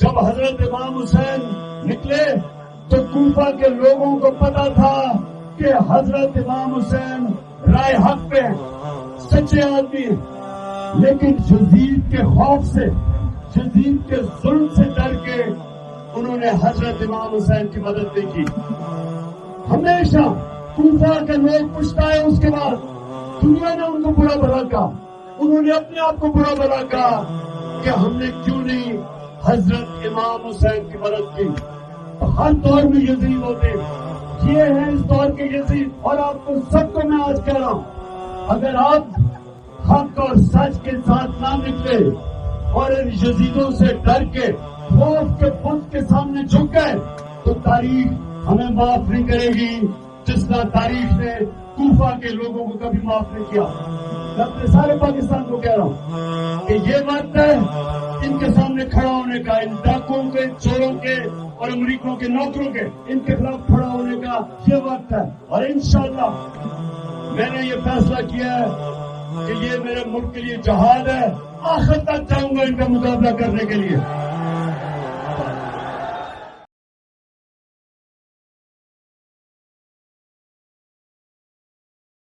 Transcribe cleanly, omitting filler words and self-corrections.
جب حضرت امام حسین نکلے تو کوفہ کے لوگوں کو پتا تھا کہ حضرت امام حسین رائے حق پہ سچے آدمی ہیں، لیکن یزید کے خوف سے، یزید کے ظلم سے ڈر کے انہوں نے حضرت امام حسین کی مدد نہیں کی۔ ہمیشہ کوفہ کے لوگ پوچھتا ہے، اس کے بعد دنیا نے ان کو برا بھلا کہا، انہوں نے اپنے آپ کو برا بھلا کہا کہ ہم نے کیوں نہیں حضرت امام حسین کی مدد کی۔ ہر دور میں یزید ہوتے، یہ ہے اس دور کے یزید۔ اور آپ کو سب کو میں آج کہہ رہا ہوں، اگر آپ حق اور سچ کے ساتھ نہ نکلے اور ان یزیدوں سے ڈر کے خوف کے بت کے سامنے جھک گئے تو تاریخ ہمیں معاف نہیں کرے گی، جس طرح تاریخ نے کوفہ کے لوگوں کو کبھی معاف نہیں کیا۔ میں اپنے سارے پاکستان کو کہہ رہا ہوں کہ یہ وقت ہے ان کے سامنے کھڑا ہونے کا، ان ڈاکوؤں کے، چوروں کے اور امریکوں کے نوکروں کے، ان کے خلاف کھڑا ہونے کا یہ وقت ہے۔ اور انشاءاللہ میں نے یہ فیصلہ کیا ہے کہ یہ میرے ملک کے لیے جہاد ہے، آخر تک جاؤں گا ان کا مقابلہ کرنے کے لیے۔